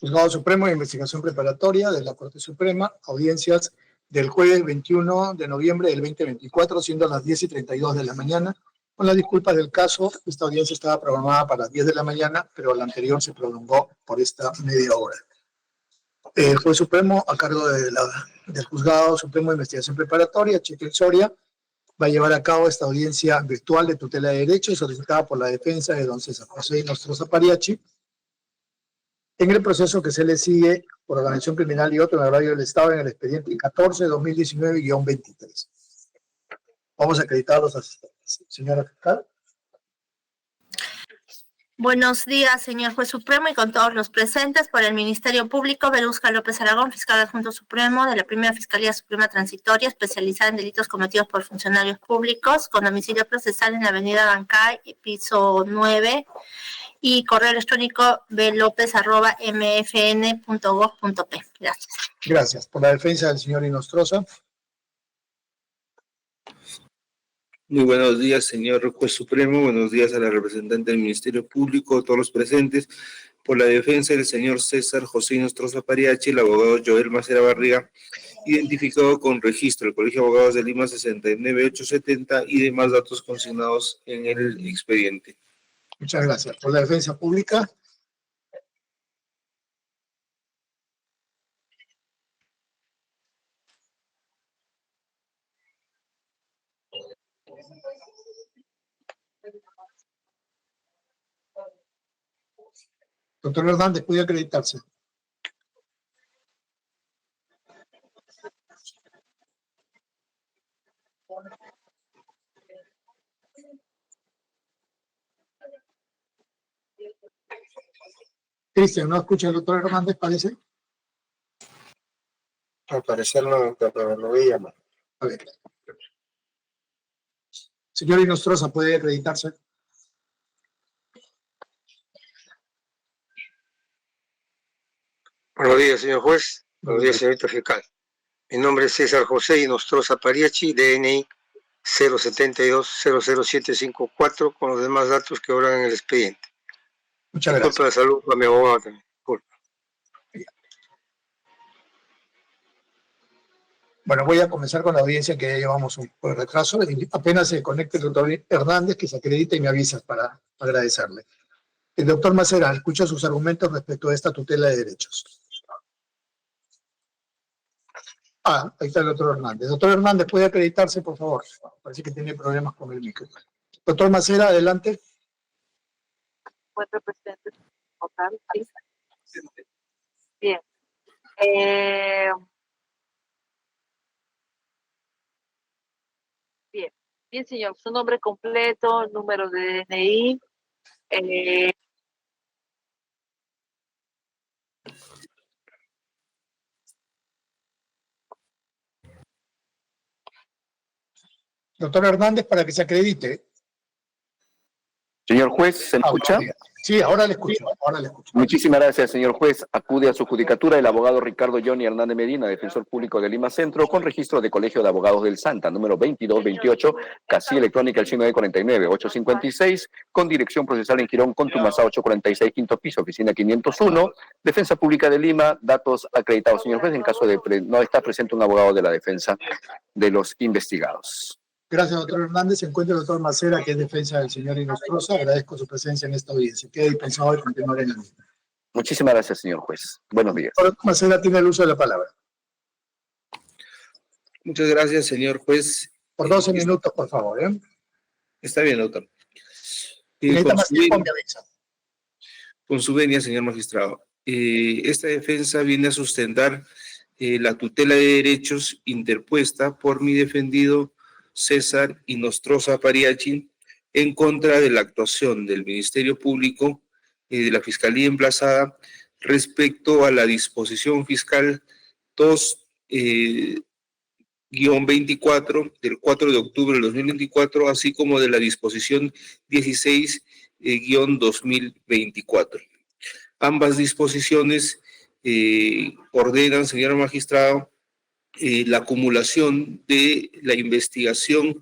Juzgado Supremo de Investigación Preparatoria de la Corte Suprema, audiencias del jueves 21 de noviembre del 2024, siendo las 10:32 de la mañana. Con las disculpas del caso, esta audiencia estaba programada para las 10 de la mañana, pero la anterior se prolongó por esta media hora. El juez supremo, a cargo del Juzgado Supremo de Investigación Preparatoria, Chequel Soria, va a llevar a cabo esta audiencia virtual de tutela de derechos solicitada por la defensa de don César José Nostroza Pariachi, en el proceso que se le sigue por organización criminal y otro en agravio del Estado en el expediente 14-2019-23. Vamos a acreditar a los asistentes. Señora fiscal. Buenos días, señor juez supremo, y con todos los presentes. Por el Ministerio Público, Berusca López Aragón, fiscal adjunto supremo de la Primera Fiscalía Suprema Transitoria, especializada en delitos cometidos por funcionarios públicos, con domicilio procesal en la avenida Bancay, piso 9, y correo electrónico blopez@mfn.gov.p. Gracias. Gracias. Por la defensa del señor Inostroza. Muy buenos días, señor juez supremo. Buenos días a la representante del Ministerio Público, a todos los presentes. Por la defensa del señor César José Nostroza Pariachi, el abogado Joel Macera Barriga, identificado con registro del Colegio de Abogados de Lima 69870 y demás datos consignados en el expediente. Muchas gracias. Por la defensa pública. Doctor Hernández, ¿puede acreditarse? Cristian, ¿no escucha al doctor Hernández, parece? Al parecer no, pero lo voy a llamar. A ver. Señor Inostroza, ¿puede acreditarse? Buenos días, señor juez. Buenos días, señorita fiscal. Mi nombre es César José Inostroza Pariachi, DNI 072-00754, con los demás datos que obran en el expediente. Muchas gracias. Disculpa de salud a mi abogado también. Disculpa. Bueno, voy a comenzar con la audiencia, que ya llevamos un poco de retraso. Apenas se conecte el doctor Hernández, que se acredite y me avisas para agradecerle. El doctor Macera, escucha sus argumentos respecto a esta tutela de derechos. Ahí está el doctor Hernández. Doctor Hernández, ¿puede acreditarse, por favor? Parece que tiene problemas con el micro. Doctor Macera, adelante. Encuentro presente. Bien. Bien, señor. Su nombre completo, número de DNI. Doctor Hernández, para que se acredite. Señor juez, ¿se me escucha? Sí, ahora le escucho. Muchísimas gracias, señor juez. Acude a su judicatura el abogado Ricardo Johnny Hernández Medina, defensor público de Lima Centro, con registro de Colegio de Abogados del Santa, número 2228, casilla electrónica el signo de 49-856, con dirección procesal en Girón, Contumazá 846, quinto piso, oficina 501, Defensa Pública de Lima, datos acreditados, señor juez, en caso de no estar presente un abogado de la defensa de los investigados. Gracias, doctor Hernández. Se encuentra el doctor Macera, que es defensa del señor Inostroza. Agradezco su presencia en esta audiencia. Queda dispensado de continuar en la misma. Muchísimas gracias, señor juez. Buenos días. Doctor Macera tiene el uso de la palabra. Muchas gracias, señor juez. Por 12 minutos, por favor. Está bien, doctor. Con su venia, señor magistrado. Esta defensa viene a sustentar la tutela de derechos interpuesta por mi defendido César Inostroza Pariachi en contra de la actuación del Ministerio Público y de la Fiscalía emplazada respecto a la disposición fiscal 2-24 del 4 de octubre del 2024, así como de la disposición 16-2024. Ambas disposiciones ordenan, señor magistrado, la acumulación de la investigación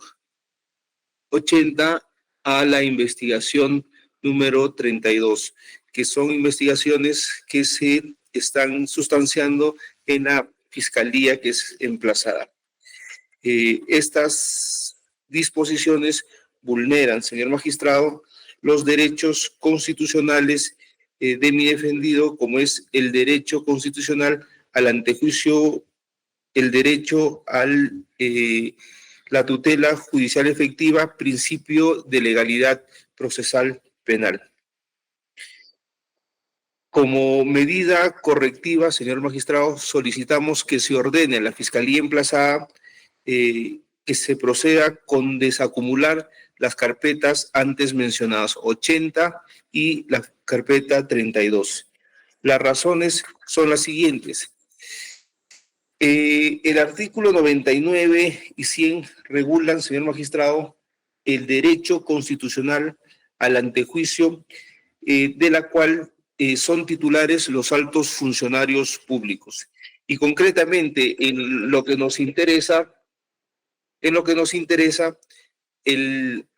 80 a la investigación número 32, que son investigaciones que se están sustanciando en la fiscalía que es emplazada. Estas disposiciones vulneran, señor magistrado, los derechos constitucionales de mi defendido, como es el derecho constitucional al antejuicio, el derecho a la tutela judicial efectiva, principio de legalidad procesal penal. Como medida correctiva, señor magistrado, solicitamos que se ordene a la Fiscalía emplazada que se proceda con desacumular las carpetas antes mencionadas, 80 y la carpeta 32. Las razones son las siguientes. El artículo 99 y 100 regulan, señor magistrado, el derecho constitucional al antejuicio, de la cual son titulares los altos funcionarios públicos. Y concretamente, en lo que nos interesa, el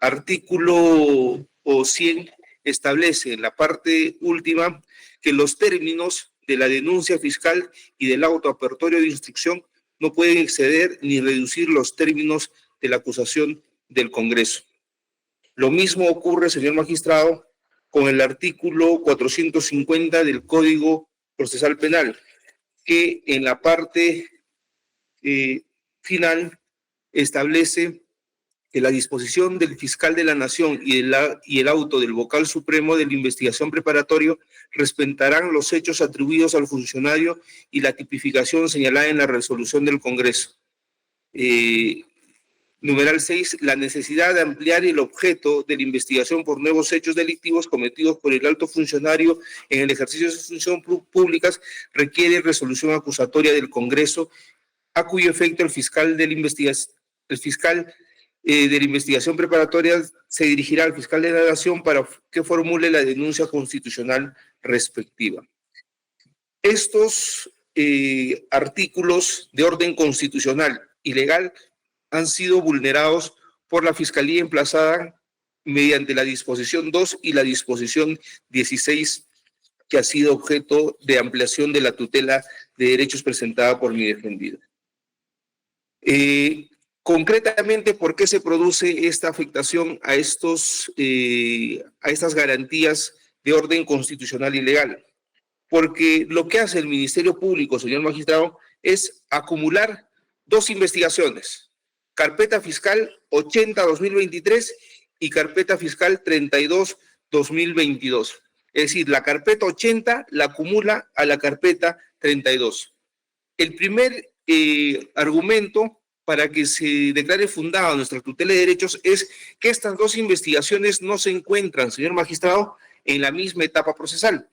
artículo 100 establece en la parte última que los términos de la denuncia fiscal y del auto apertorio de instrucción no pueden exceder ni reducir los términos de la acusación del Congreso. Lo mismo ocurre, señor magistrado, con el artículo 450 del Código Procesal Penal, que en la parte final establece que la disposición del fiscal de la Nación y el auto del vocal supremo de la investigación preparatorio respetarán los hechos atribuidos al funcionario y la tipificación señalada en la resolución del Congreso. Numeral 6, la necesidad de ampliar el objeto de la investigación por nuevos hechos delictivos cometidos por el alto funcionario en el ejercicio de sus funciones públicas requiere resolución acusatoria del Congreso, a cuyo efecto el fiscal de la investigación preparatoria se dirigirá al fiscal de la Nación para que formule la denuncia constitucional respectiva. Estos artículos de orden constitucional y legal han sido vulnerados por la Fiscalía emplazada mediante la disposición 2 y la disposición 16, que ha sido objeto de ampliación de la tutela de derechos presentada por mi defendido. Concretamente, ¿por qué se produce esta afectación a estas garantías de orden constitucional y legal? Porque lo que hace el Ministerio Público, señor magistrado, es acumular dos investigaciones: carpeta fiscal 80-2023 y carpeta fiscal 32-2022. Es decir, la carpeta 80 la acumula a la carpeta 32. El primer argumento para que se declare fundada nuestra tutela de derechos es que estas dos investigaciones no se encuentran, señor magistrado, en la misma etapa procesal.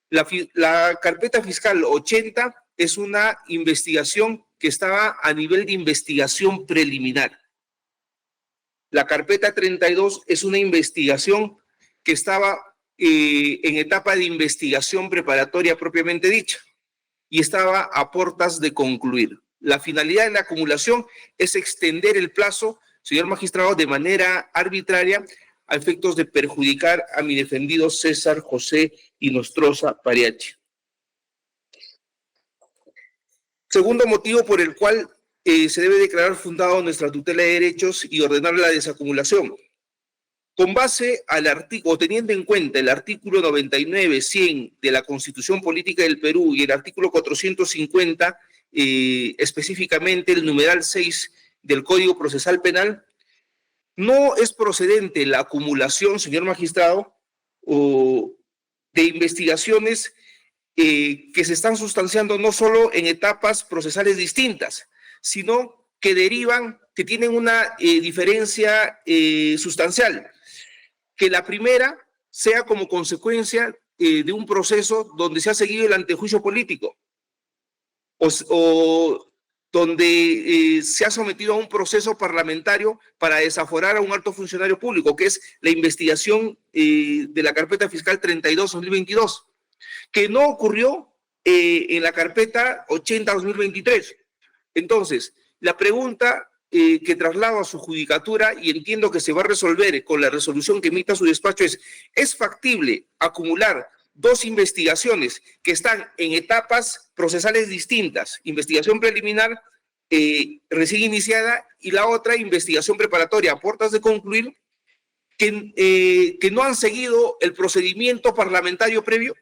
La carpeta fiscal 80 es una investigación que estaba a nivel de investigación preliminar. La carpeta 32 es una investigación que estaba en etapa de investigación preparatoria propiamente dicha y estaba a puertas de concluir. La finalidad de la acumulación es extender el plazo, señor magistrado, de manera arbitraria a efectos de perjudicar a mi defendido César José Inostroza Pariachi. Segundo motivo por el cual se debe declarar fundado nuestra tutela de derechos y ordenar la desacumulación. Con base al artículo, teniendo en cuenta el artículo 99-100 de la Constitución Política del Perú y el artículo 450, específicamente el numeral 6 del Código Procesal Penal, no es procedente la acumulación, señor magistrado, de investigaciones que se están sustanciando no solo en etapas procesales distintas, sino que derivan, que tienen una diferencia sustancial. Que la primera sea como consecuencia de un proceso donde se ha seguido el antejuicio político o donde se ha sometido a un proceso parlamentario para desaforar a un alto funcionario público, que es la investigación de la carpeta fiscal 32-2022, que no ocurrió en la carpeta 80-2023. Entonces, la pregunta que traslado a su judicatura, y entiendo que se va a resolver con la resolución que emita su despacho, ¿es factible acumular dos investigaciones que están en etapas procesales distintas. Investigación preliminar recién iniciada y la otra investigación preparatoria a puertas de concluir, que no han seguido el procedimiento parlamentario previo.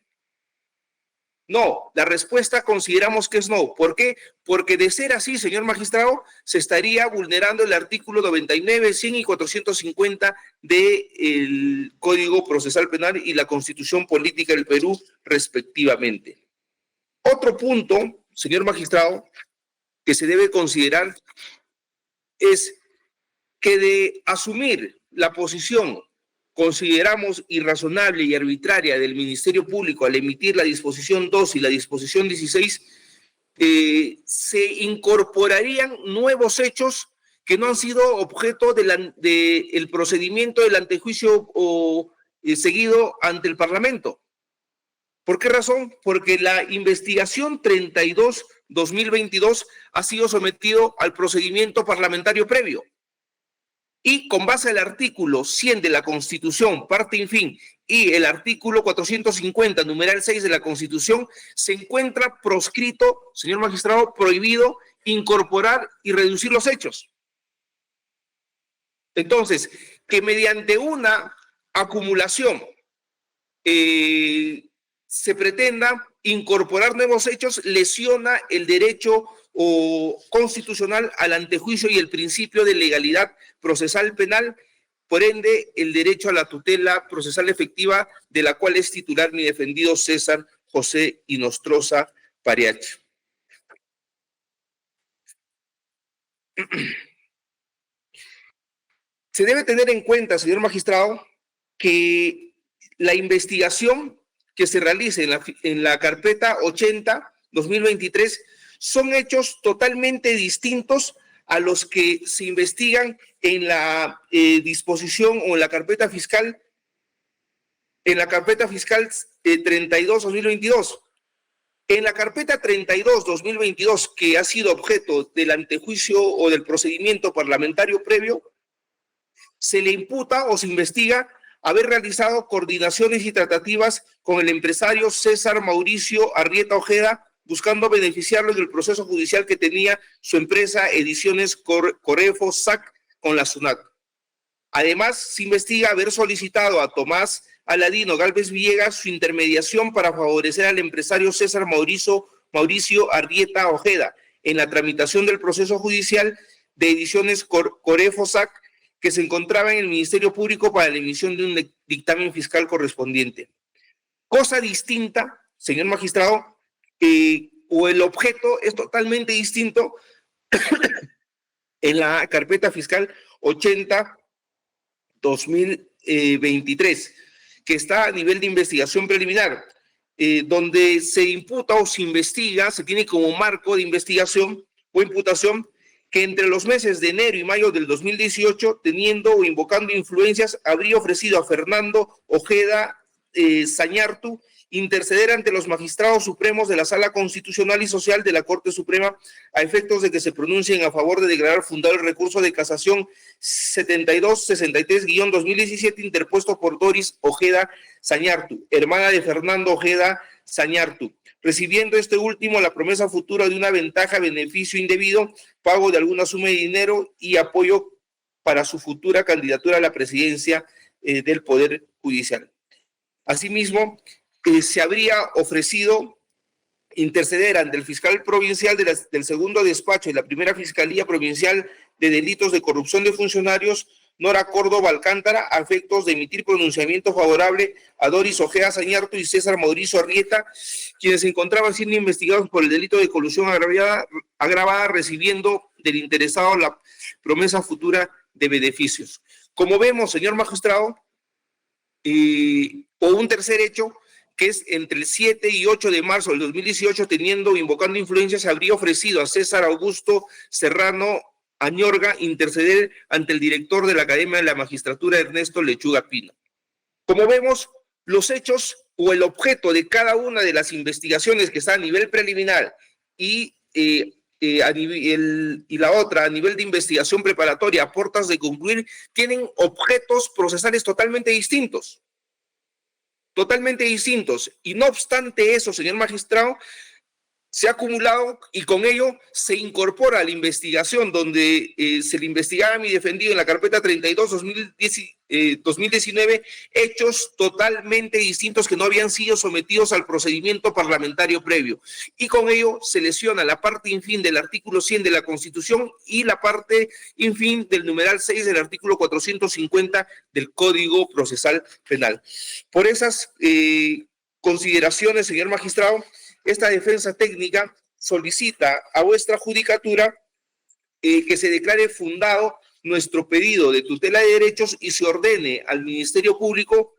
No, la respuesta consideramos que es no. ¿Por qué? Porque de ser así, señor magistrado, se estaría vulnerando el artículo 99, 100 y 450 del Código Procesal Penal y la Constitución Política del Perú, respectivamente. Otro punto, señor magistrado, que se debe considerar es que de asumir la posición consideramos irrazonable y arbitraria del Ministerio Público al emitir la disposición 2 y la disposición 16, se incorporarían nuevos hechos que no han sido objeto del procedimiento del antejuicio seguido ante el Parlamento. ¿Por qué razón? Porque la investigación 32-2022 ha sido sometido al procedimiento parlamentario previo. Y con base al artículo 100 de la Constitución, parte y fin, y el artículo 450, numeral 6 de la Constitución, se encuentra proscrito, señor magistrado, prohibido incorporar y reducir los hechos. Entonces, que mediante una acumulación se pretenda incorporar nuevos hechos lesiona el derecho constitucional al antejuicio y el principio de legalidad procesal penal, por ende el derecho a la tutela procesal efectiva de la cual es titular mi defendido César José Inostroza Pariache. Se debe tener en cuenta, señor magistrado, que la investigación que se realice en la carpeta 80-2023 son hechos totalmente distintos a los que se investigan en la disposición o en la carpeta fiscal 32-2022. En la carpeta 32-2022, que ha sido objeto del antejuicio o del procedimiento parlamentario previo, se le imputa o se investiga haber realizado coordinaciones y tratativas con el empresario César Mauricio Arrieta Ojeda, buscando beneficiarlo del proceso judicial que tenía su empresa Ediciones Corefo SAC con la SUNAT. Además, se investiga haber solicitado a Tomás Aladino Gálvez Villegas su intermediación para favorecer al empresario César Mauricio Arrieta Ojeda en la tramitación del proceso judicial de Ediciones Corefo SAC, que se encontraba en el Ministerio Público para la emisión de un dictamen fiscal correspondiente. Cosa distinta, señor magistrado, o el objeto es totalmente distinto en la carpeta fiscal 80-2023, que está a nivel de investigación preliminar, donde se imputa o se investiga, se tiene como marco de investigación o imputación que entre los meses de enero y mayo del 2018, teniendo o invocando influencias, habría ofrecido a Fernando Ojeda Zañartu interceder ante los magistrados supremos de la Sala Constitucional y Social de la Corte Suprema a efectos de que se pronuncien a favor de declarar fundado el recurso de casación 7263-2017 interpuesto por Doris Ojeda Zañartu, hermana de Fernando Ojeda Zañartu, recibiendo este último la promesa futura de una ventaja, beneficio indebido, pago de alguna suma de dinero y apoyo para su futura candidatura a la presidencia del Poder Judicial. Asimismo, se habría ofrecido interceder ante el fiscal provincial del segundo despacho de la primera Fiscalía Provincial de Delitos de Corrupción de Funcionarios, Nora Córdoba Alcántara, a efectos de emitir pronunciamiento favorable a Doris Ojeda Zañartu y César Mauricio Arrieta, quienes se encontraban siendo investigados por el delito de colusión agravada recibiendo del interesado la promesa futura de beneficios. Como vemos, señor magistrado, o un tercer hecho, que es entre el 7 y 8 de marzo del 2018, invocando influencias, se habría ofrecido a César Augusto Serrano Añorga interceder ante el director de la Academia de la Magistratura, Ernesto Lechuga Pino. Como vemos, los hechos o el objeto de cada una de las investigaciones que está a nivel preliminar y la otra a nivel de investigación preparatoria a puertas de concluir, tienen objetos procesales totalmente distintos. totalmente distintos. Y no obstante eso, señor magistrado, se ha acumulado y con ello se incorpora a la investigación donde se le investigaba a mi defendido en la carpeta 32-2019 hechos totalmente distintos que no habían sido sometidos al procedimiento parlamentario previo. Y con ello se lesiona la parte infin del artículo 100 de la Constitución y la parte infin del numeral 6 del artículo 450 del Código Procesal Penal. Por esas consideraciones, señor magistrado, esta defensa técnica solicita a vuestra judicatura que se declare fundado nuestro pedido de tutela de derechos y se ordene al Ministerio Público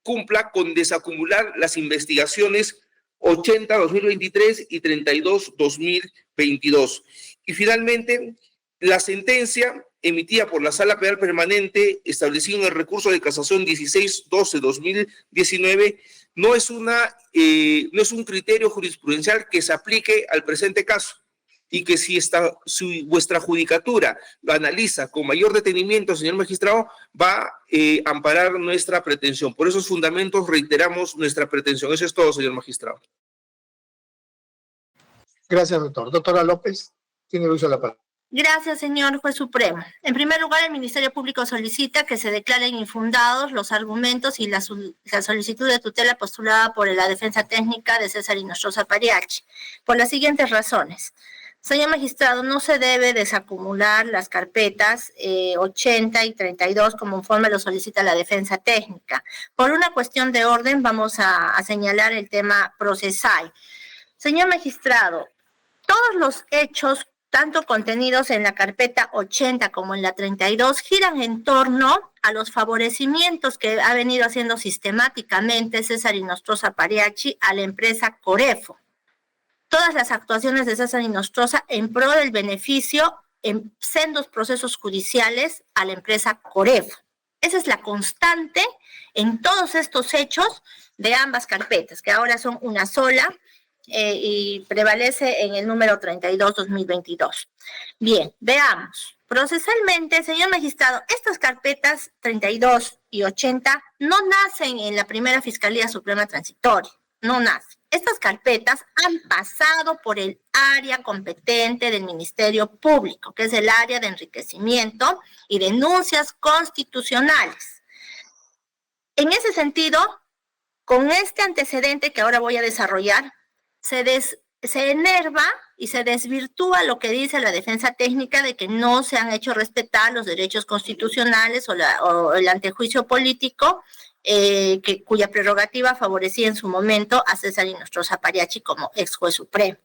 cumpla con desacumular las investigaciones 80-2023 y 32-2022. Y finalmente, la sentencia emitida por la Sala Penal Permanente, establecida en el recurso de casación 16-12-2019, no es un criterio jurisprudencial que se aplique al presente caso y que si vuestra judicatura lo analiza con mayor detenimiento, señor magistrado, va a amparar nuestra pretensión. Por esos fundamentos reiteramos nuestra pretensión. Eso es todo, señor magistrado. Gracias, doctor. Doctora López, tiene el uso de la palabra. Gracias, señor juez supremo. En primer lugar, el Ministerio Público solicita que se declaren infundados los argumentos y la solicitud de tutela postulada por la defensa técnica de César Inostroza Pariachi, por las siguientes razones. Señor magistrado, no se debe desacumular las carpetas 80 y 32 como conforme lo solicita la defensa técnica. Por una cuestión de orden, vamos a señalar el tema procesal. Señor magistrado, todos los hechos tanto contenidos en la carpeta 80 como en la 32, giran en torno a los favorecimientos que ha venido haciendo sistemáticamente César Inostroza Pariachi a la empresa Corefo. Todas las actuaciones de César Inostroza en pro del beneficio en sendos procesos judiciales a la empresa Corefo. Esa es la constante en todos estos hechos de ambas carpetas, que ahora son una sola, y prevalece en el número 32-2022. Bien, veamos. Procesalmente, señor magistrado, estas carpetas 32 y 80 no nacen en la primera Fiscalía Suprema Transitoria, no nacen. Estas carpetas han pasado por el área competente del Ministerio Público, que es el área de enriquecimiento y denuncias constitucionales. En ese sentido, con este antecedente que ahora voy a desarrollar, se enerva y se desvirtúa lo que dice la defensa técnica de que no se han hecho respetar los derechos constitucionales o el antejuicio político cuya prerrogativa favorecía en su momento a César Inostroza Pariachi como ex juez supremo.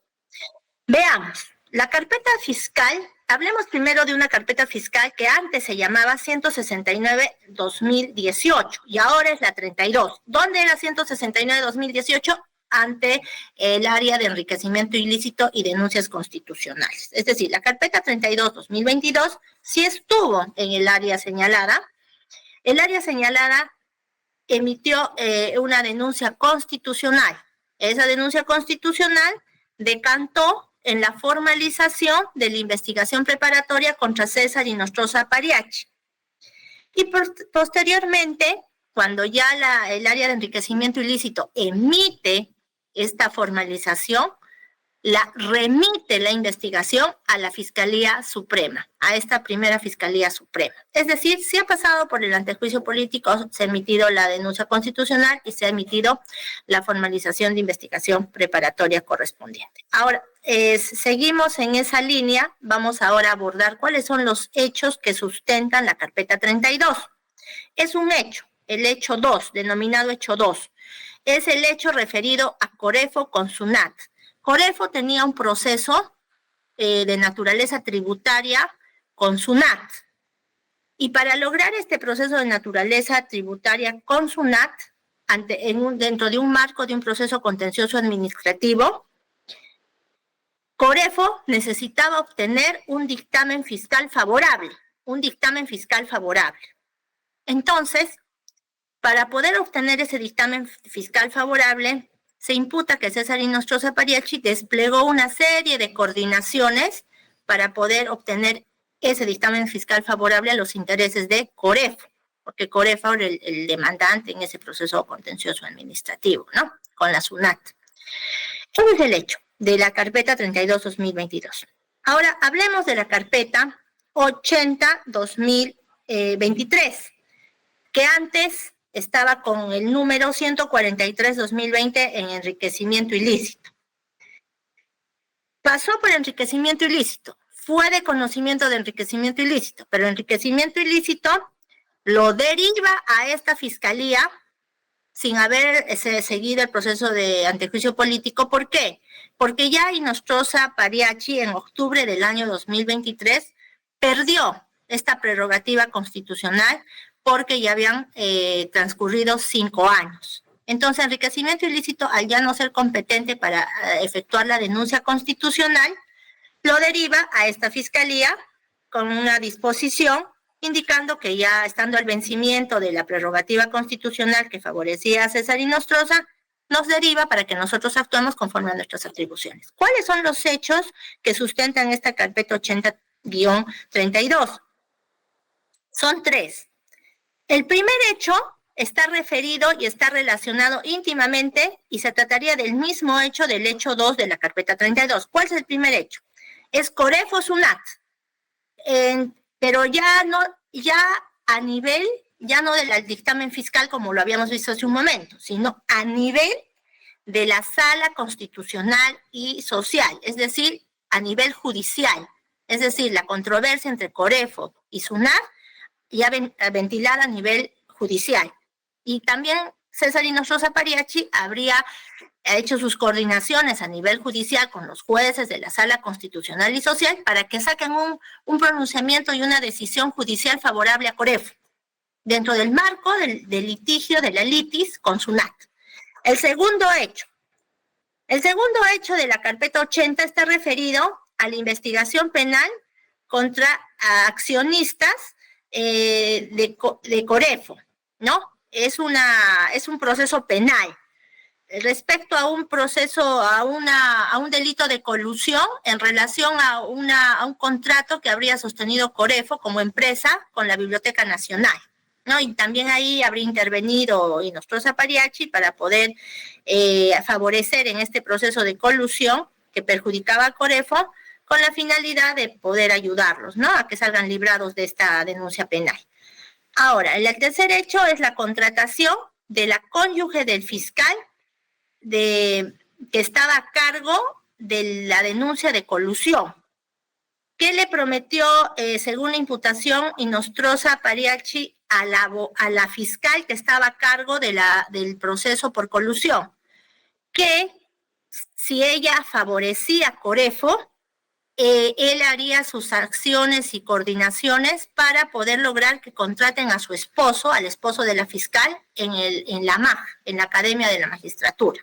Veamos, la carpeta fiscal, hablemos primero de una carpeta fiscal que antes se llamaba 169-2018 y ahora es la 32. ¿Dónde era 169-2018? Ante el área de enriquecimiento ilícito y denuncias constitucionales. Es decir, la carpeta 32-2022 sí estuvo en el área señalada. El área señalada emitió una denuncia constitucional. Esa denuncia constitucional decantó en la formalización de la investigación preparatoria contra César Inostroza Pariachi. Y posteriormente, cuando ya el área de enriquecimiento ilícito emite esta formalización, la remite la investigación a la Fiscalía Suprema, a esta primera Fiscalía Suprema. Es decir, si ha pasado por el antejuicio político, se ha emitido la denuncia constitucional y se ha emitido la formalización de investigación preparatoria correspondiente. Ahora, seguimos en esa línea, vamos ahora a abordar cuáles son los hechos que sustentan la carpeta 32. Es un hecho, el hecho 2, denominado hecho 2. Es el hecho referido a Corefo con SUNAT. Corefo tenía un proceso de naturaleza tributaria con SUNAT. Y para lograr este proceso de naturaleza tributaria con SUNAT, dentro de un marco de un proceso contencioso administrativo, Corefo necesitaba obtener un dictamen fiscal favorable, Entonces, para poder obtener ese dictamen fiscal favorable, se imputa que César Inostroza Pariachi desplegó una serie de coordinaciones para poder obtener ese dictamen fiscal favorable a los intereses de Corefo. porque Corefo era el demandante en ese proceso contencioso administrativo, ¿no? Con la SUNAT. Ese es el hecho de la carpeta 32-2022. Ahora, hablemos de la carpeta 80-2023, que antes estaba con el número 143-2020 en enriquecimiento ilícito. Pasó por enriquecimiento ilícito, fue de conocimiento de enriquecimiento ilícito, pero enriquecimiento ilícito lo deriva a esta fiscalía sin haber seguido el proceso de antejuicio político. ¿Por qué? Porque ya Inostroza Pariachi en octubre del año 2023 perdió esta prerrogativa constitucional porque ya habían transcurrido 5 años. Entonces, enriquecimiento ilícito, al ya no ser competente para efectuar la denuncia constitucional, lo deriva a esta fiscalía con una disposición indicando que ya estando al vencimiento de la prerrogativa constitucional que favorecía a César Inostroza, nos deriva para que nosotros actuemos conforme a nuestras atribuciones. ¿Cuáles son los hechos que sustentan esta carpeta 80-32? Son 3. El primer hecho está referido y está relacionado íntimamente y se trataría del mismo hecho del hecho 2 de la carpeta 32. ¿Cuál es el primer hecho? Es Corefo SUNAT, pero ya a nivel, ya no del dictamen fiscal como lo habíamos visto hace un momento, sino a nivel de la Sala Constitucional y Social, es decir, a nivel judicial, es decir, la controversia entre Corefo y SUNAT ya ventilada a nivel judicial. Y también César Inostroza Pariachi habría hecho sus coordinaciones a nivel judicial con los jueces de la Sala Constitucional y Social para que saquen un pronunciamiento y una decisión judicial favorable a Corefo, dentro del marco del litigio de la litis con SUNAT. El segundo hecho de la carpeta 80 está referido a la investigación penal contra accionistas de Corefo, ¿no? Es un proceso penal respecto a un proceso, a un delito de colusión en relación a un contrato que habría sostenido Corefo como empresa con la Biblioteca Nacional, ¿no? Y también ahí habría intervenido Inostroza Pariachi para poder favorecer en este proceso de colusión que perjudicaba a Corefo con la finalidad de poder ayudarlos, ¿no? A que salgan librados de esta denuncia penal. Ahora, el tercer hecho es la contratación de la cónyuge del fiscal que estaba a cargo de la denuncia de colusión. ¿Qué le prometió, según la imputación, Inostroza Pariachi a la fiscal que estaba a cargo del proceso por colusión? Que si ella favorecía a Corefo, él haría sus acciones y coordinaciones para poder lograr que contraten a su esposo, al esposo de la fiscal, en la MAG, en la Academia de la Magistratura.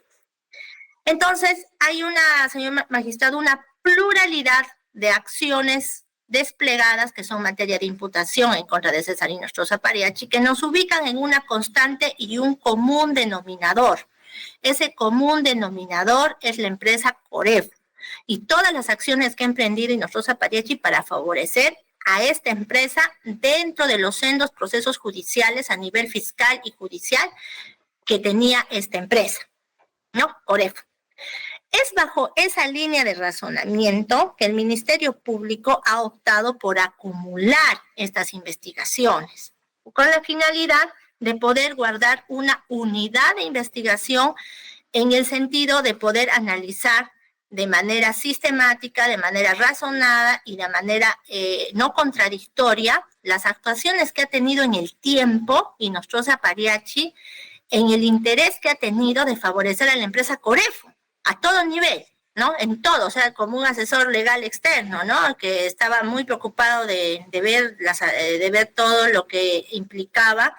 Entonces, hay señor magistrado, una pluralidad de acciones desplegadas que son materia de imputación en contra de César Inostroza Pariachi, que nos ubican en una constante y un común denominador. Ese común denominador es la empresa Corefo y todas las acciones que ha emprendido Inostroza Pariachi para favorecer a esta empresa dentro de los sendos procesos judiciales a nivel fiscal y judicial que tenía esta empresa, ¿no? Corefo. Es bajo esa línea de razonamiento que el Ministerio Público ha optado por acumular estas investigaciones, con la finalidad de poder guardar una unidad de investigación en el sentido de poder analizar de manera sistemática, de manera razonada y de manera no contradictoria las actuaciones que ha tenido en el tiempo Inostroza Pariachi en el interés que ha tenido de favorecer a la empresa Corefo a todo nivel, ¿no? En todo, o sea, como un asesor legal externo, ¿no? Que estaba muy preocupado de ver todo lo que implicaba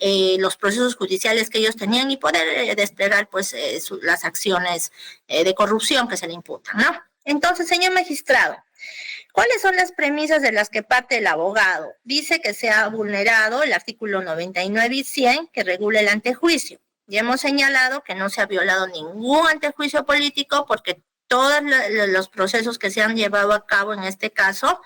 los procesos judiciales que ellos tenían y poder desplegar, pues, las acciones de corrupción que se le imputan, ¿no? Entonces, señor magistrado, ¿cuáles son las premisas de las que parte el abogado? Dice que se ha vulnerado el artículo 99 y 100 que regula el antejuicio. Ya hemos señalado que no se ha violado ningún antejuicio político porque todos los procesos que se han llevado a cabo en este caso,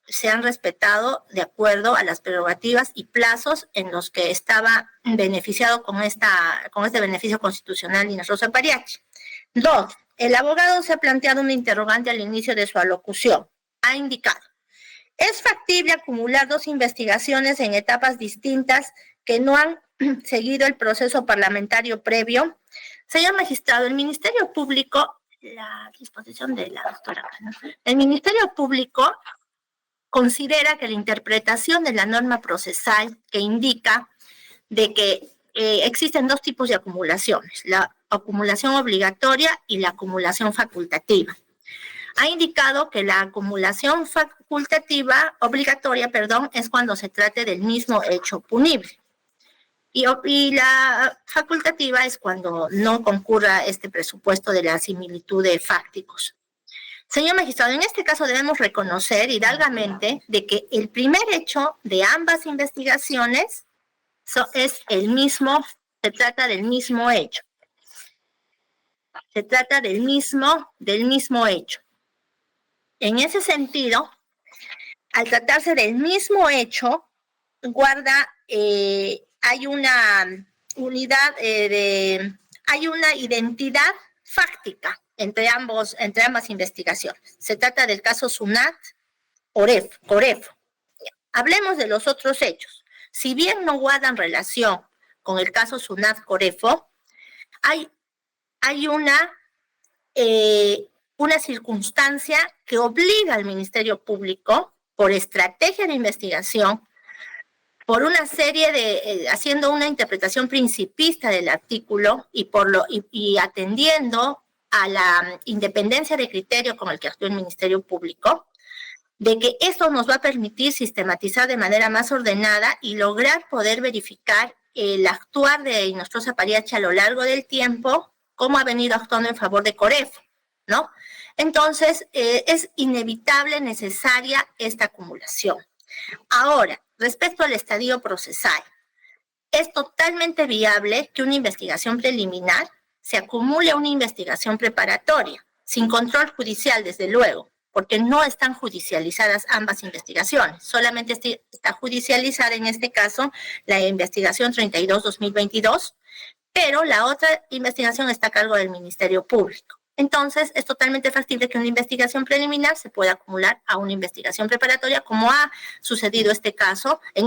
se han respetado de acuerdo a las prerrogativas y plazos en los que estaba beneficiado con este beneficio constitucional Inés Rosa Pariachi. 2. El abogado se ha planteado una interrogante al inicio de su alocución. Ha indicado: ¿es factible acumular 2 investigaciones en etapas distintas que no han seguido el proceso parlamentario previo? Señor magistrado, el Ministerio Público, la disposición de la doctora, el Ministerio Público considera que la interpretación de la norma procesal que indica de que existen 2 tipos de acumulaciones, la acumulación obligatoria y la acumulación facultativa. Ha indicado que la acumulación obligatoria, es cuando se trate del mismo hecho punible. Y la facultativa es cuando no concurra este presupuesto de la similitud de fácticos. Señor magistrado, en este caso debemos reconocer hidalgamente de que el primer hecho de ambas investigaciones es el mismo, se trata del mismo hecho. Se trata del mismo hecho. En ese sentido, al tratarse del mismo hecho, hay una unidad hay una identidad fáctica entre ambas investigaciones. Se trata del caso Sunat Corefo. Hablemos de los otros hechos. Si bien no guardan relación con el caso Sunat Corefo, hay una circunstancia que obliga al Ministerio Público, por estrategia de investigación, por una serie de, haciendo una interpretación principista del artículo y atendiendo a la independencia de criterio con el que actúa el Ministerio Público, de que esto nos va a permitir sistematizar de manera más ordenada y lograr poder verificar el actuar de Inés Rosa Pariachi a lo largo del tiempo, cómo ha venido actuando en favor de Corefo, ¿no? Entonces, es inevitable, necesaria esta acumulación. Ahora, respecto al estadio procesal, es totalmente viable que una investigación preliminar se acumule a una investigación preparatoria, sin control judicial, desde luego, porque no están judicializadas ambas investigaciones. Solamente está judicializada en este caso la investigación 32-2022, pero la otra investigación está a cargo del Ministerio Público. Entonces, es totalmente factible que una investigación preliminar se pueda acumular a una investigación preparatoria, como ha sucedido en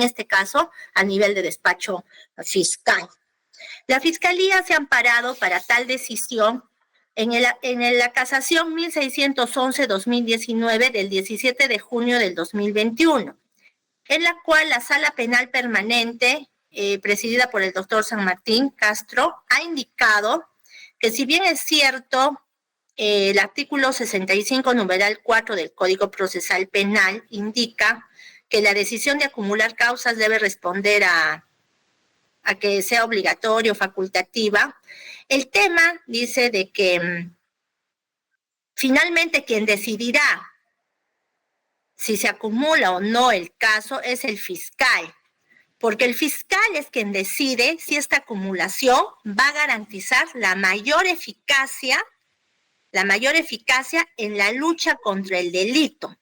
este caso, a nivel de despacho fiscal. La Fiscalía se ha amparado para tal decisión en la casación 1611-2019 del 17 de junio del 2021, en la cual la Sala Penal Permanente, presidida por el doctor San Martín Castro, ha indicado que, si bien es cierto, el artículo 65, numeral 4 del Código Procesal Penal indica que la decisión de acumular causas debe responder a que sea obligatorio o facultativa. El tema dice de que finalmente quien decidirá si se acumula o no el caso es el fiscal, porque el fiscal es quien decide si esta acumulación va a garantizar la mayor eficacia en la lucha contra el delito,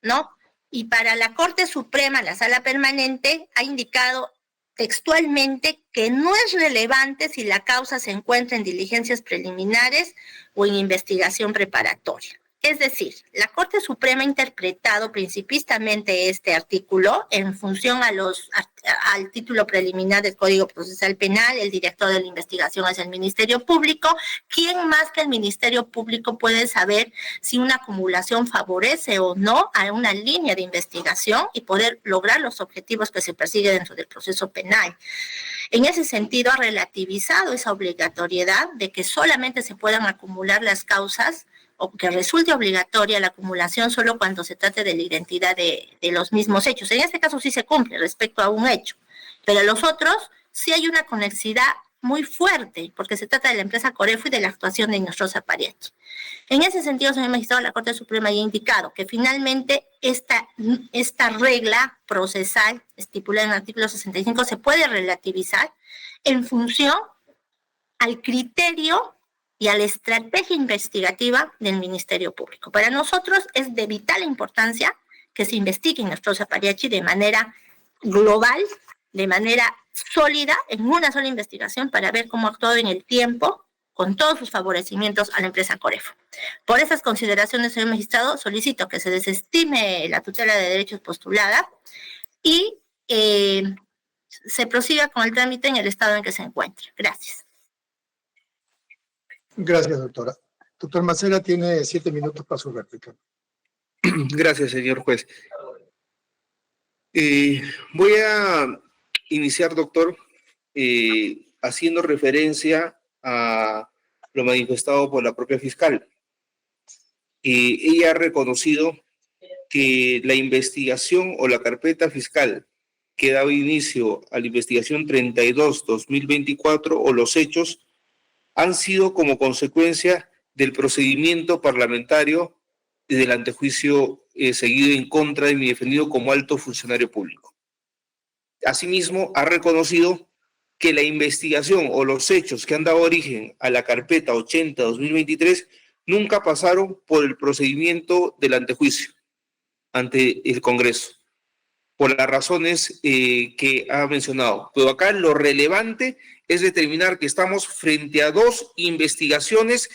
¿no? Y para la Corte Suprema, la Sala Permanente ha indicado textualmente que no es relevante si la causa se encuentra en diligencias preliminares o en investigación preparatoria. Es decir, la Corte Suprema ha interpretado principistamente este artículo en función al título preliminar del Código Procesal Penal. El director de la investigación es el Ministerio Público. ¿Quién más que el Ministerio Público puede saber si una acumulación favorece o no a una línea de investigación y poder lograr los objetivos que se persiguen dentro del proceso penal? En ese sentido, ha relativizado esa obligatoriedad de que solamente se puedan acumular las causas, o que resulte obligatoria la acumulación solo cuando se trate de la identidad de los mismos hechos. En este caso sí se cumple respecto a un hecho, pero los otros sí hay una conexidad muy fuerte, porque se trata de la empresa Corefo y de la actuación de Inés Rosa Pariachi. En ese sentido, señor magistrado, la Corte Suprema ya ha indicado que finalmente esta regla procesal estipulada en el artículo 65 se puede relativizar en función al criterio y a la estrategia investigativa del Ministerio Público. Para nosotros es de vital importancia que se investigue Inostroza Pariachi de manera global, de manera sólida, en una sola investigación para ver cómo ha actuado en el tiempo con todos sus favorecimientos a la empresa Corefo. Por esas consideraciones, señor magistrado, solicito que se desestime la tutela de derechos postulada y se prosiga con el trámite en el estado en que se encuentre. Gracias. Gracias, doctora. Doctor Macera tiene 7 minutos para su réplica. Gracias, señor juez. Voy a iniciar, doctor, haciendo referencia a lo manifestado por la propia fiscal. Ella ha reconocido que la investigación o la carpeta fiscal que daba inicio a la investigación 32-2024 o los hechos han sido como consecuencia del procedimiento parlamentario y del antejuicio seguido en contra de mi defendido como alto funcionario público. Asimismo, ha reconocido que la investigación o los hechos que han dado origen a la carpeta 80-2023 nunca pasaron por el procedimiento del antejuicio ante el Congreso, por las razones que ha mencionado. Pero acá lo relevante es determinar que estamos frente a dos investigaciones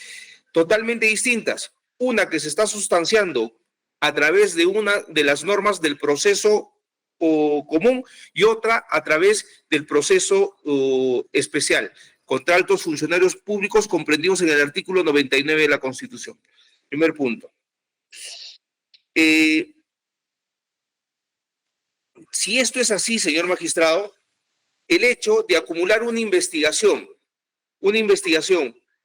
totalmente distintas. Una que se está sustanciando a través de una de las normas del proceso común y otra a través del proceso especial contra altos funcionarios públicos comprendidos en el artículo 99 de la Constitución. Primer punto. Si esto es así, señor magistrado, el hecho de acumular una investigación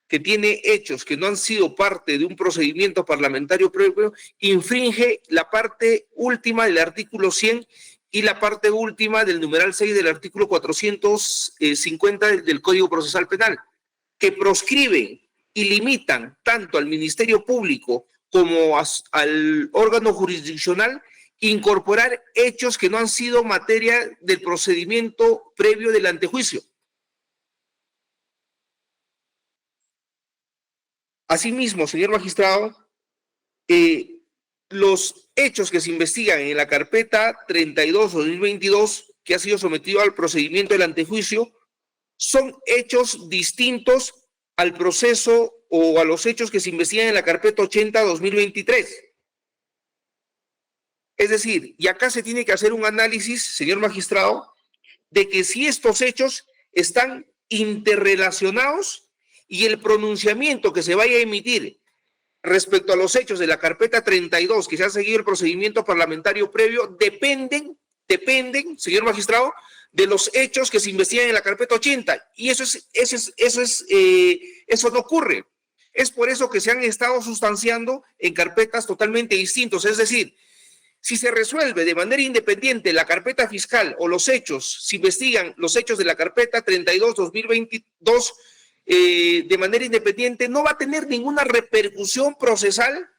que tiene hechos que no han sido parte de un procedimiento parlamentario previo, infringe la parte última del artículo 100 y la parte última del numeral 6 del artículo 450 del Código Procesal Penal, que proscriben y limitan tanto al Ministerio Público como al órgano jurisdiccional incorporar hechos que no han sido materia del procedimiento previo del antejuicio. Asimismo, señor magistrado, los hechos que se investigan en la carpeta 32-2022, que ha sido sometido al procedimiento del antejuicio, son hechos distintos al proceso o a los hechos que se investigan en la carpeta 80-2023. Es decir, y acá se tiene que hacer un análisis, señor magistrado, de que si estos hechos están interrelacionados y el pronunciamiento que se vaya a emitir respecto a los hechos de la carpeta 32, que se ha seguido el procedimiento parlamentario previo, dependen, señor magistrado, de los hechos que se investigan en la carpeta 80. Y eso no ocurre. Es por eso que se han estado sustanciando en carpetas totalmente distintas. Es decir, si se resuelve de manera independiente la carpeta fiscal o los hechos, se investigan los hechos de la carpeta 32-2022 de manera independiente, no va a tener ninguna repercusión procesal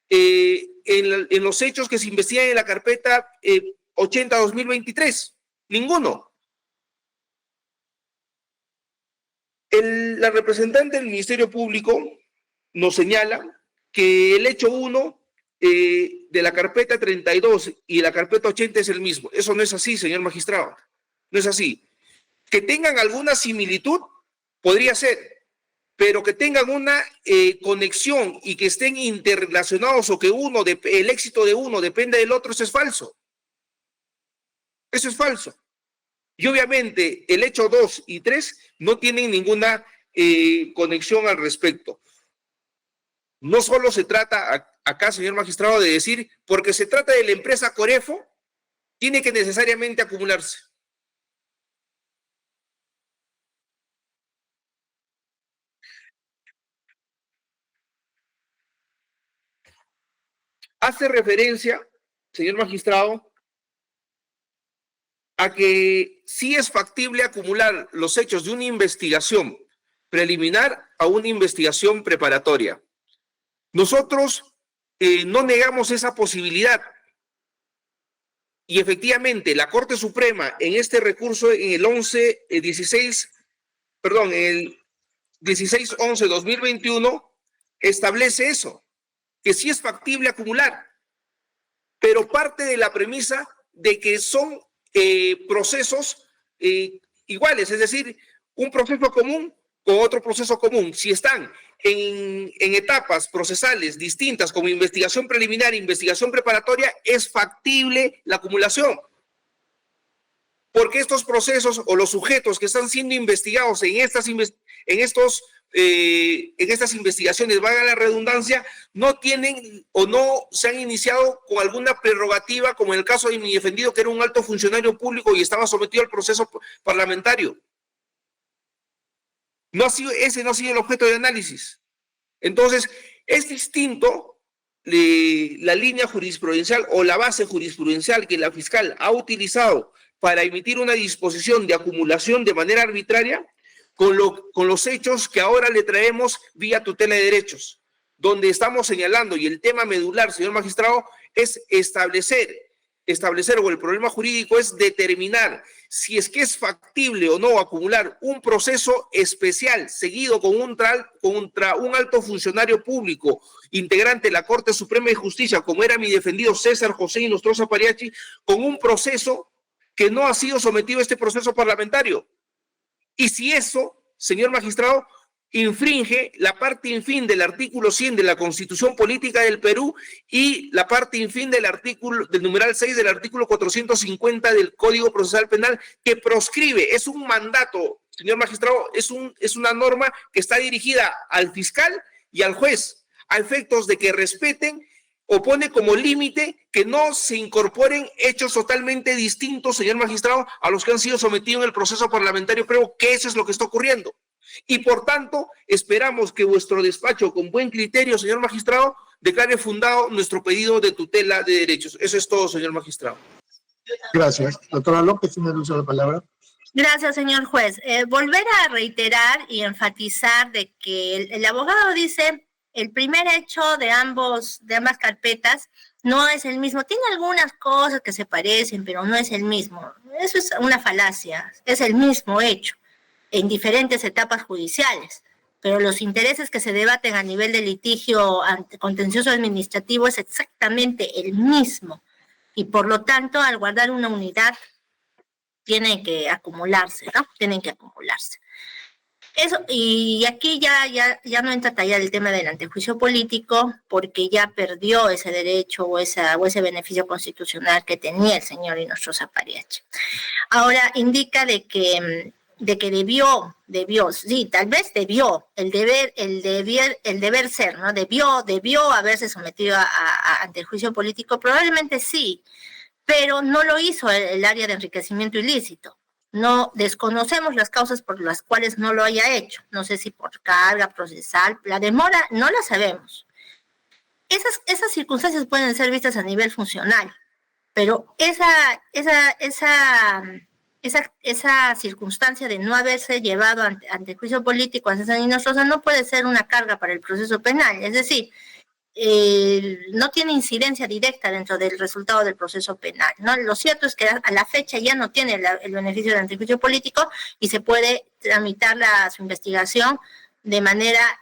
en los hechos que se investigan en la carpeta 80-2023. Ninguno. La representante del Ministerio Público nos señala que el hecho 1 de la carpeta 32 y la carpeta 80 es el mismo. Eso no es así, señor magistrado. No es así. Que tengan alguna similitud, podría ser, pero que tengan una conexión y que estén interrelacionados o que el éxito de uno depende del otro, eso es falso. Eso es falso. Y obviamente el hecho 2 y 3 no tienen ninguna conexión al respecto. No solo se trata acá, señor magistrado, de decir, porque se trata de la empresa Corefo, tiene que necesariamente acumularse. Hace referencia, señor magistrado, a que sí es factible acumular los hechos de una investigación preliminar a una investigación preparatoria. Nosotros no negamos esa posibilidad. Y efectivamente, la Corte Suprema en este recurso, en el 1611-2021, establece eso, que sí es factible acumular. pero parte de la premisa de que son procesos iguales, es decir, un proceso común con otro proceso común. Si están en etapas procesales distintas como investigación preliminar e investigación preparatoria, es factible la acumulación. Porque estos procesos o los sujetos que están siendo investigados en estas investigaciones, valga la redundancia, no tienen o no se han iniciado con alguna prerrogativa, como en el caso de mi defendido, que era un alto funcionario público y estaba sometido al proceso parlamentario. Ese no ha sido el objeto de análisis. Entonces, es distinto la línea jurisprudencial o la base jurisprudencial que la fiscal ha utilizado para emitir una disposición de acumulación de manera arbitraria con los hechos que ahora le traemos vía tutela de derechos, donde estamos señalando, y el tema medular, señor magistrado, es establecer, o el problema jurídico es determinar si es que es factible o no acumular un proceso especial seguido contra un alto funcionario público integrante de la Corte Suprema de Justicia, como era mi defendido César José Inostroza Pariachi, con un proceso que no ha sido sometido a este proceso parlamentario. Y si eso, señor magistrado, infringe la parte infin del artículo 100 de la Constitución Política del Perú y la parte infin del numeral 6 del artículo 450 del Código Procesal Penal, que proscribe, es un mandato, señor magistrado, es una norma que está dirigida al fiscal y al juez, a efectos de que respeten o pone como límite que no se incorporen hechos totalmente distintos, señor magistrado, a los que han sido sometidos en el proceso parlamentario previo, que eso es lo que está ocurriendo. Y por tanto, esperamos que vuestro despacho, con buen criterio, señor magistrado, declare fundado nuestro pedido de tutela de derechos. Eso es todo, señor magistrado. Gracias. Doctora López, tiene el uso de la palabra. Gracias, señor juez. Volver a reiterar y enfatizar de que el abogado dice el primer hecho de ambas carpetas no es el mismo. Tiene algunas cosas que se parecen, pero no es el mismo. Eso es una falacia. Es el mismo hecho en diferentes etapas judiciales, pero los intereses que se debaten a nivel de litigio contencioso administrativo es exactamente el mismo, y por lo tanto, al guardar una unidad, tienen que acumularse, ¿no? Tienen que acumularse. Eso, y aquí ya no entra a tallar el tema del antejuicio político, porque ya perdió ese derecho o ese beneficio constitucional que tenía el señor Inostroza Pariachi. Ahora indica de que debió, sí, tal vez debió, el deber ser, ¿no? Debió haberse sometido ante el juicio político, probablemente sí, pero no lo hizo el área de enriquecimiento ilícito. No desconocemos las causas por las cuales no lo haya hecho. No sé si por carga procesal, la demora, no la sabemos. Esas circunstancias pueden ser vistas a nivel funcional, pero esa circunstancia de no haberse llevado ante el juicio político a César Inostroza no puede ser una carga para el proceso penal. Es decir, no tiene incidencia directa dentro del resultado del proceso penal, ¿no? Lo cierto es que a la fecha ya no tiene el beneficio del antejuicio político y se puede tramitar su investigación de manera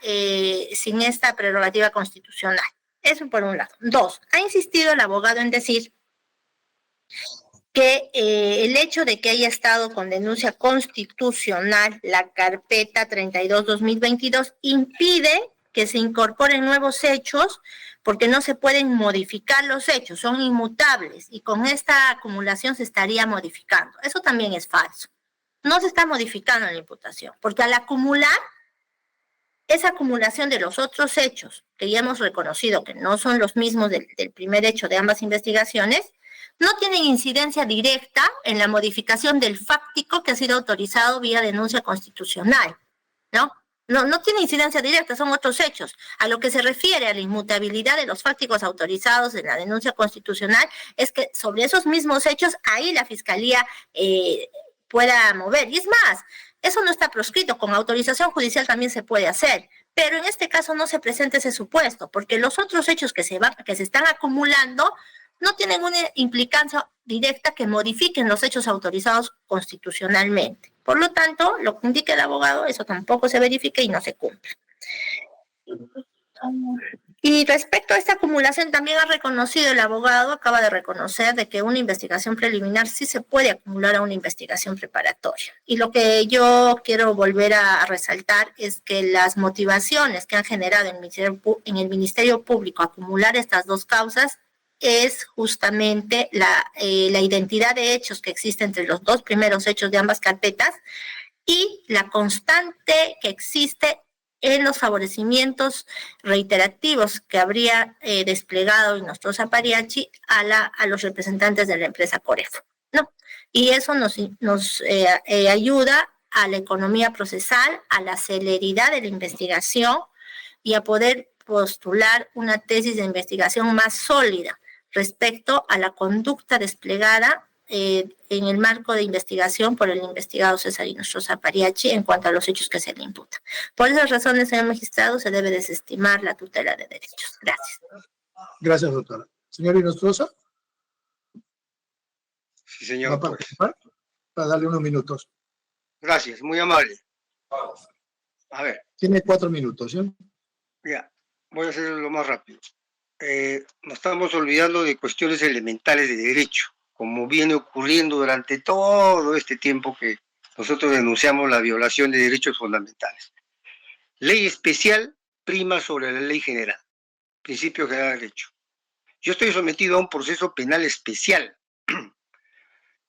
sin esta prerrogativa constitucional. Eso por un lado. Dos, ha insistido el abogado en decir que el hecho de que haya estado con denuncia constitucional la carpeta 32-2022 impide que se incorporen nuevos hechos, porque no se pueden modificar los hechos, son inmutables, y con esta acumulación se estaría modificando. Eso también es falso. No se está modificando la imputación, porque al acumular, esa acumulación de los otros hechos, que ya hemos reconocido que no son los mismos del primer hecho de ambas investigaciones, no tienen incidencia directa en la modificación del fáctico que ha sido autorizado vía denuncia constitucional, ¿no? No tiene incidencia directa, son otros hechos. A lo que se refiere a la inmutabilidad de los fácticos autorizados en la denuncia constitucional es que sobre esos mismos hechos ahí la Fiscalía pueda mover. Y es más, eso no está proscrito, con autorización judicial también se puede hacer. Pero en este caso no se presenta ese supuesto, porque los otros hechos que se están acumulando no tienen una implicancia directa que modifiquen los hechos autorizados constitucionalmente. Por lo tanto, lo que indica el abogado, eso tampoco se verifica y no se cumple. Y respecto a esta acumulación, también ha reconocido el abogado, acaba de reconocer de que una investigación preliminar sí se puede acumular a una investigación preparatoria. Y lo que yo quiero volver a resaltar es que las motivaciones que han generado en el Ministerio Público acumular estas dos causas es justamente la identidad de hechos que existe entre los dos primeros hechos de ambas carpetas y la constante que existe en los favorecimientos reiterativos que habría desplegado Inostroza Pariachi a los representantes de la empresa Corefo, ¿no? Y eso nos ayuda a la economía procesal, a la celeridad de la investigación y a poder postular una tesis de investigación más sólida respecto a la conducta desplegada en el marco de investigación por el investigado César Inostroza Pariachi en cuanto a los hechos que se le imputan. Por esas razones, señor magistrado, se debe desestimar la tutela de derechos. Gracias. Gracias, doctora. Señor Inostroza, Sí, ¿va señor. a participar? Para darle unos minutos. Gracias, muy amable. A ver, Tiene 4 minutos, ¿sí? ya, voy a hacerlo lo más rápido. Nos estamos olvidando de cuestiones elementales de derecho, como viene ocurriendo durante todo este tiempo que nosotros denunciamos la violación de derechos fundamentales. Ley especial prima sobre la ley general, principio general de derecho. Yo estoy sometido a un proceso penal especial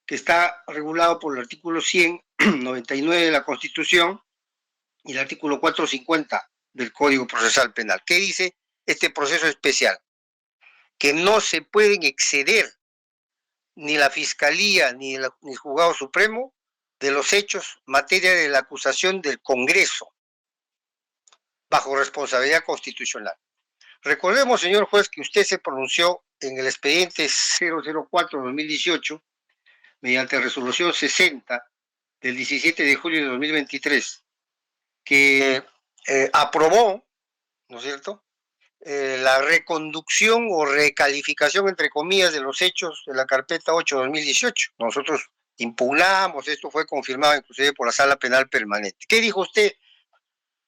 que está regulado por el artículo 199 de la Constitución y el artículo 450 del Código Procesal Penal. ¿Qué dice este proceso especial? Que no se pueden exceder ni la Fiscalía ni el Juzgado Supremo de los hechos materia de la acusación del Congreso bajo responsabilidad constitucional. Recordemos, señor juez, que usted se pronunció en el expediente 004-2018 mediante resolución 60 del 17 de julio de 2023 que aprobó, ¿no es cierto?, la reconducción o recalificación, entre comillas, de los hechos de la carpeta 8-2018. Nosotros impugnamos, esto fue confirmado inclusive por la Sala Penal Permanente. ¿Qué dijo usted?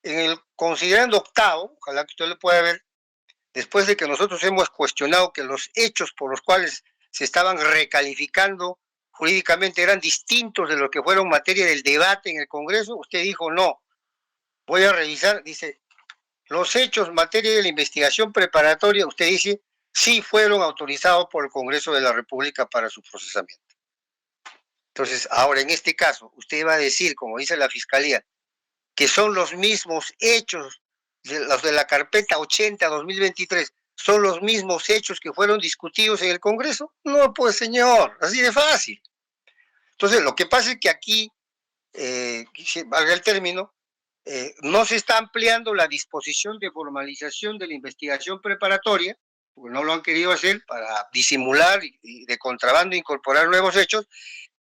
En el considerando octavo, ojalá que usted lo pueda ver, después de que nosotros hemos cuestionado que los hechos por los cuales se estaban recalificando jurídicamente eran distintos de lo que fueron materia del debate en el Congreso, usted dijo no. Voy a revisar, dice, los hechos materia de la investigación preparatoria, usted dice, sí fueron autorizados por el Congreso de la República para su procesamiento. Entonces, ahora en este caso, usted va a decir, como dice la Fiscalía, que son los mismos hechos, los de la carpeta 80-2023, son los mismos hechos que fueron discutidos en el Congreso. No, pues señor, así de fácil. Entonces, lo que pasa es que aquí, valga el término, no se está ampliando la disposición de formalización de la investigación preparatoria, porque no lo han querido hacer para disimular y de contrabando incorporar nuevos hechos,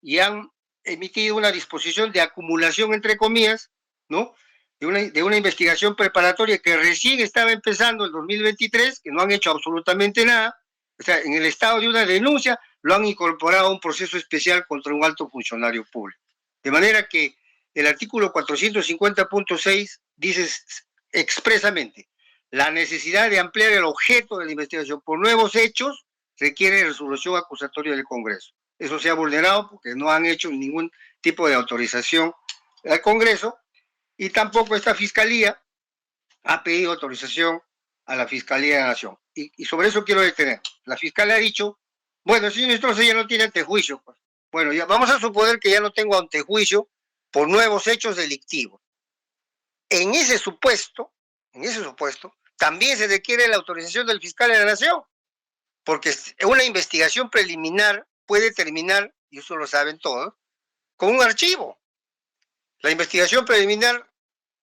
y han emitido una disposición de acumulación, entre comillas, ¿no?, de una investigación preparatoria que recién estaba empezando el 2023, que no han hecho absolutamente nada. O sea, en el estado de una denuncia lo han incorporado a un proceso especial contra un alto funcionario público. De manera que el artículo 450.6 dice expresamente: la necesidad de ampliar el objeto de la investigación por nuevos hechos requiere resolución acusatoria del Congreso. Eso se ha vulnerado porque no han hecho ningún tipo de autorización al Congreso, y tampoco esta Fiscalía ha pedido autorización a la Fiscalía de la Nación. Y sobre eso quiero detener. La Fiscalía ha dicho, bueno, el señor Inostroza ya no tiene antejuicio. Pues. Bueno, ya vamos a suponer que ya no tengo antejuicio por nuevos hechos delictivos. En ese supuesto, también se requiere la autorización del fiscal de la Nación, porque una investigación preliminar puede terminar, y eso lo saben todos, con un archivo. La investigación preliminar,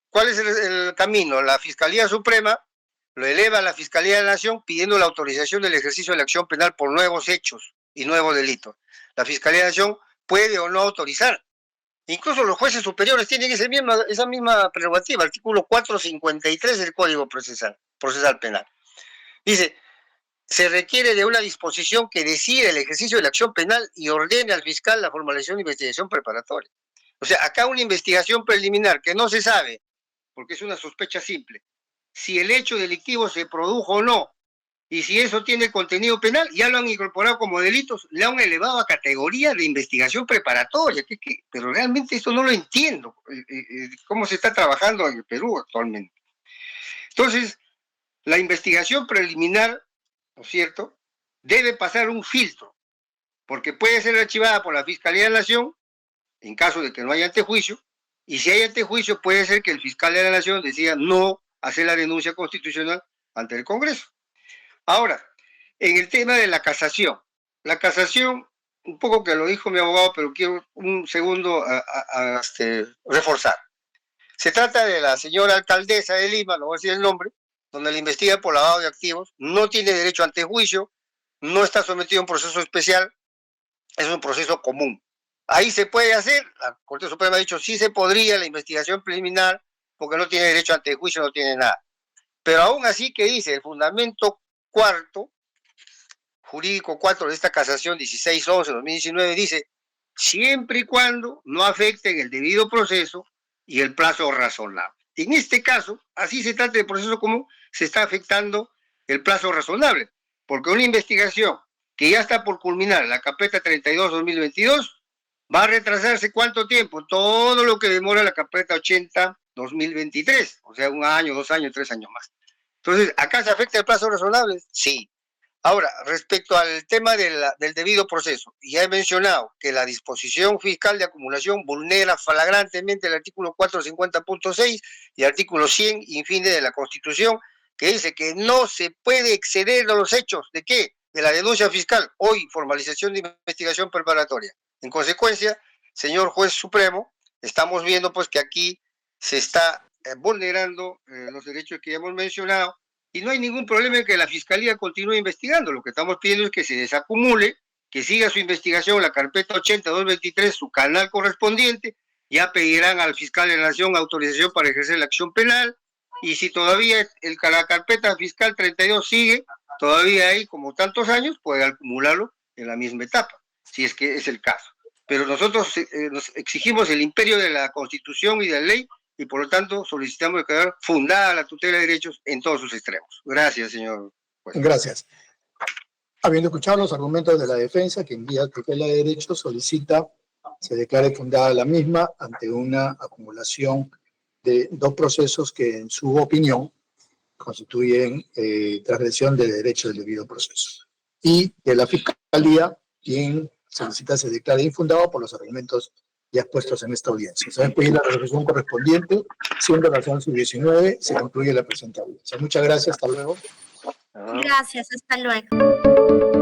¿cuál es el camino? La Fiscalía Suprema lo eleva a la Fiscalía de la Nación pidiendo la autorización del ejercicio de la acción penal por nuevos hechos y nuevos delitos. La Fiscalía de la Nación puede o no autorizar. Incluso los jueces superiores tienen esa misma prerrogativa, artículo 453 del Código Procesal Penal. Dice, se requiere de una disposición que decide el ejercicio de la acción penal y ordene al fiscal la formalización de investigación preparatoria. O sea, acá una investigación preliminar que no se sabe, porque es una sospecha simple, si el hecho delictivo se produjo o no, y si eso tiene contenido penal, ya lo han incorporado como delitos, le han elevado a categoría de investigación preparatoria, pero realmente esto no lo entiendo, cómo se está trabajando en el Perú actualmente. Entonces, la investigación preliminar, ¿no es cierto?, debe pasar un filtro, porque puede ser archivada por la Fiscalía de la Nación, en caso de que no haya antejuicio, y si hay antejuicio puede ser que el fiscal de la Nación decida no hacer la denuncia constitucional ante el Congreso. Ahora, en el tema de la casación, un poco que lo dijo mi abogado, pero quiero un segundo reforzar. Se trata de la señora alcaldesa de Lima, no voy a decir el nombre, donde le investiga por lavado de activos, no tiene derecho a antejuicio, no está sometido a un proceso especial, es un proceso común. Ahí se puede hacer, la Corte Suprema ha dicho, sí se podría la investigación preliminar, porque no tiene derecho a antejuicio, no tiene nada. Pero aún así, ¿qué dice? El fundamento cuarto, jurídico 4 de esta casación 1611-2019 dice, siempre y cuando no afecten el debido proceso y el plazo razonable. En este caso, así se trata de proceso común, se está afectando el plazo razonable, porque una investigación que ya está por culminar, la carpeta 32-2022, va a retrasarse ¿cuánto tiempo? Todo lo que demora la carpeta 80-2023, o sea, 1 año, 2 años, 3 años más. Entonces, ¿acá se afecta el plazo razonable? Sí. Ahora, respecto al tema del debido proceso, ya he mencionado que la disposición fiscal de acumulación vulnera flagrantemente el artículo 450.6 y el artículo 100 infine de la Constitución, que dice que no se puede exceder de los hechos, ¿de qué? De la denuncia fiscal, hoy formalización de investigación preparatoria. En consecuencia, señor juez supremo, estamos viendo pues que aquí se está vulnerando los derechos que ya hemos mencionado, y no hay ningún problema en que la Fiscalía continúe investigando. Lo que estamos pidiendo es que se desacumule, que siga su investigación, la carpeta 80-223, su canal correspondiente, ya pedirán al fiscal de la Nación autorización para ejercer la acción penal, y si todavía la carpeta fiscal 32 sigue, todavía hay como tantos años, puede acumularlo en la misma etapa, si es que es el caso. Pero nosotros nos exigimos el imperio de la Constitución y de la ley, y por lo tanto solicitamos que quede fundada la tutela de derechos en todos sus extremos. Gracias, señor juez. Gracias. Habiendo escuchado los argumentos de la defensa, que envía tutela de derechos, solicita se declare fundada la misma ante una acumulación de 2 procesos que, en su opinión, constituyen transgresión de derecho del debido proceso. Y de la Fiscalía, quien solicita se declare infundado por los argumentos ya expuestos en esta audiencia. Se va a pedir la resolución correspondiente, siendo razón sub-19, se concluye la presente audiencia. Muchas gracias, hasta luego. Gracias, hasta luego.